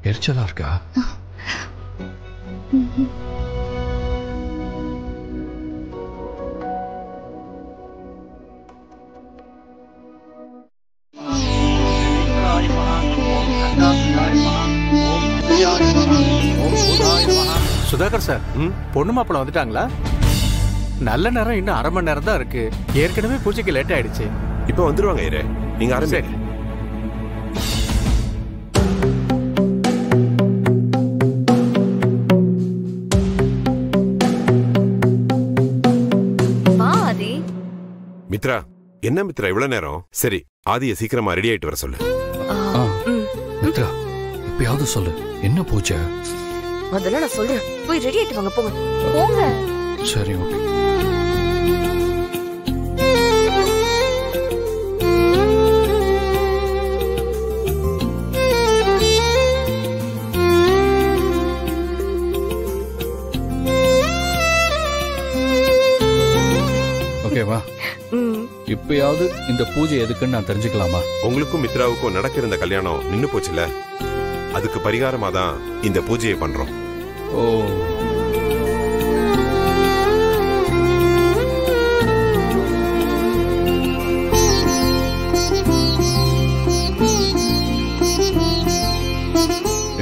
எரிச்சலா இருக்கா? சுதாகர் சார், பொண்ணு மாப்பிள்ள வந்துட்டாங்களா? நல்ல நேரம் இன்னும் அரை மணி நேரம் தான் இருக்கு. ஏற்கனவே பூஜைக்கு லேட் ஆயிடுச்சு. இப்ப வந்துருவாங்க. நீங்க ஆரம்பிங்க. மித்ரா, என்ன மித்ரா இவ்வளவு நேரம்? சரி, ஆதிய சீக்கிரமா ரெடி ஆயிட்டு வர சொல்லு. மித்ரா, இப்பயாவது சொல்லு, என்ன பூஜை? அதெல்லாம் நான் சொல்றேன். போய் ரெடி ஆயிட்டு வாங்க, போங்க போங்க. சரி, ஓகே. ஓகேவா? இப்பயாவது இந்த பூஜை எதுக்குன்னு நான் தெரிஞ்சுக்கலாமா? உங்களுக்கும் மித்ராவுக்கும் நடக்கிற இந்த கல்யாணம் நின்னு போச்சுல, அதுக்கு பரிகாரமா தான் இந்த பூஜையை பண்றோம். ஓ,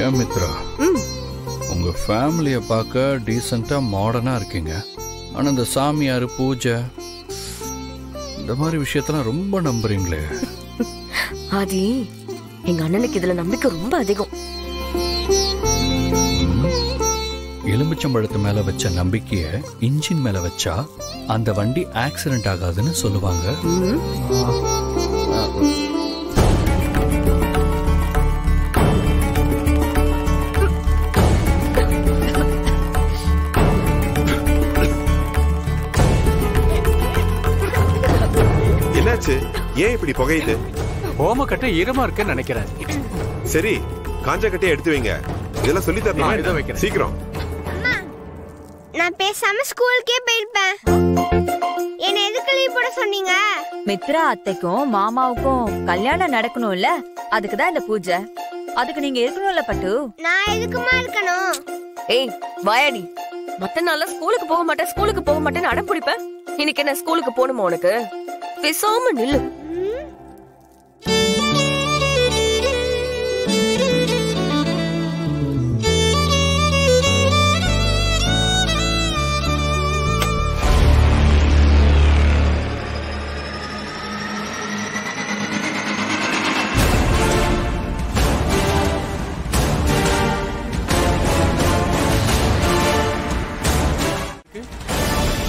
ஏன் மித்ரா, உங்க ஃபேமிலியை பார்க்க டீசெண்டா மாடர்னா இருக்கீங்க. ஆனா இந்த சாமியார் பூஜை இந்த மாதிரி விஷயத்தெல்லாம் ரொம்ப நம்புறீங்களே. ஆதி, எங்க அண்ணனுக்கு இதுல நம்பிக்கை ரொம்ப அதிகம். எலுமிச்சம்பழத்து மேல வச்ச நம்பிக்கைய இன்ஜின் மேல வச்சா அந்த வண்டி ஆக்சிடென்ட் ஆகாதுன்னு சொல்லுவாங்க. ஏன் இப்படி புகையுது? ஓம கட்டை ஈரமா இருக்குன்னு நினைக்கிறேன். சரி, காஞ்ச கட்டையை எடுத்து வைங்க. இதெல்லாம் சொல்லி தரணும். சீக்கிரம். நான் பேசாம ஸ்கூலுக்கே போயிருப்பேன். என்ன எதுக்கு லீவ் போட சொன்னீங்க? மித்ரா அத்தைக்கும் மாமாவுக்கும் கல்யாணம் நடக்கணும்ல, அதுக்கு தான் இந்த பூஜை. அதுக்கு நீங்க இருக்கணும்ல பட்டு. நான் எதுக்குமா இருக்கணும்? ஏய் வாயாடி, மத்த நாள்ல ஸ்கூலுக்கு போக மாட்டேன்னு அடம் பிடிப்பேன். இன்னைக்கு என்ன ஸ்கூலுக்கு போகணுமா உனக்கு? பேசாம நில்லு.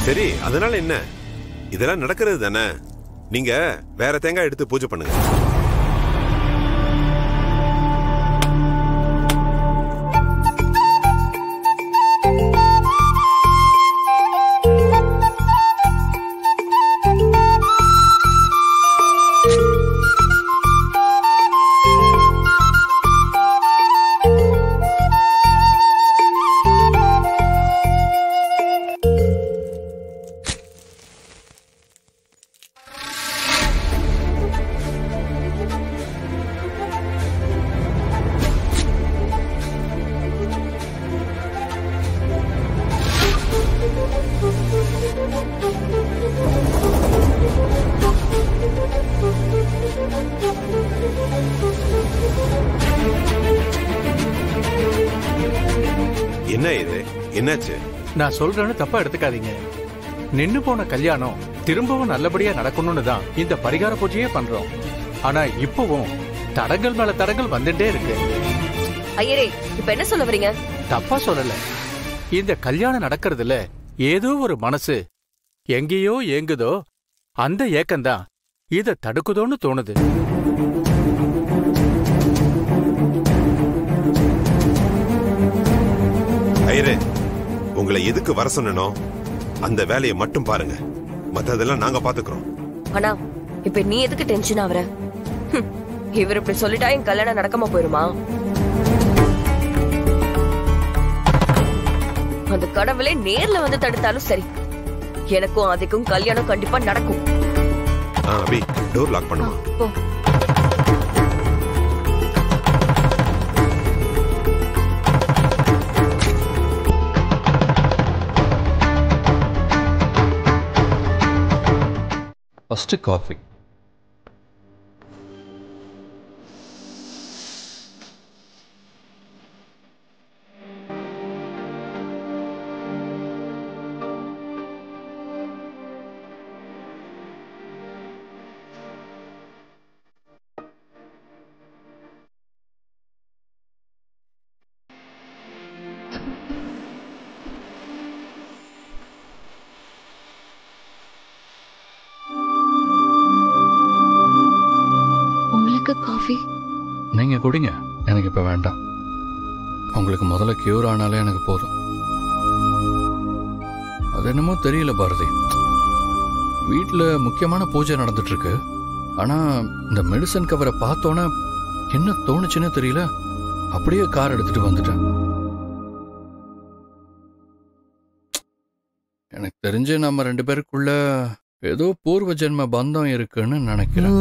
சரி, அதனால என்ன? இதெல்லாம் நடக்கிறது தானே. நீங்க வேற தேங்காய் எடுத்து பூஜை பண்ணுங்க. என்னாச்சு? நான் சொல்றேன்னு தப்பா எடுத்துக்காதீங்க. நின்னு போன கல்யாணம் திரும்பவும் நல்லபடியா நடக்கணும்னு தான் இந்த பரிகார பூஜையே பண்றோம். ஆனா இப்பவும் தடங்கள் மேல தடங்கள் வந்துட்டே இருக்கு. ஐயரே, இப்ப என்ன சொல்ல வரீங்க? தப்பா சொல்லல. இந்த கல்யாணம் நடக்கிறதுல ஏதோ ஒரு மனசு எங்கேயோ ஏங்குதோ, அந்த ஏக்கம்தான் இத தடுக்குதோன்னு தோணுது. ஐயரே, உங்களை எதுக்கு வர சொன்னனோ அந்த வேலையை மட்டும் பாருங்க. மத்ததெல்லாம் நாங்க பாத்துக்கிறோம். அண்ணா, இப்ப நீ எதுக்கு டென்ஷன் ஆவற? இவர் இப்படி சொல்லிட்டா என் கல்யாணம் நடக்காம போயிருமா? அந்த கடவுளே நேர்ல வந்து தடுத்தாலும் சரி, எனக்கும் அதுக்கும் கல்யாணம் கண்டிப்பா நடக்கும். அபி, டோர் லாக் பண்ணுமா? போ. First coffee. காஃபி நீங்க குடிங்க, எனக்கு இப்ப வேண்டாம். உங்களுக்கு முதல்ல கியூர் ஆனாலே எனக்கு போதும். அது என்னமோ தெரியல பாரதி, வீட்டில் முக்கியமான பூஜை நடந்துட்டு இருக்கு. ஆனா இந்த மெடிசன் கவரை பார்த்தோன்னே என்ன தோணுச்சுன்னு தெரியல, அப்படியே கார் எடுத்துட்டு வந்துட்டேன். எனக்கு தெரிஞ்சு நம்ம 2 பேருக்குள்ள ஏதோ பூர்வ ஜென்ம பந்தம் இருக்குன்னு நினைக்கிறேன்.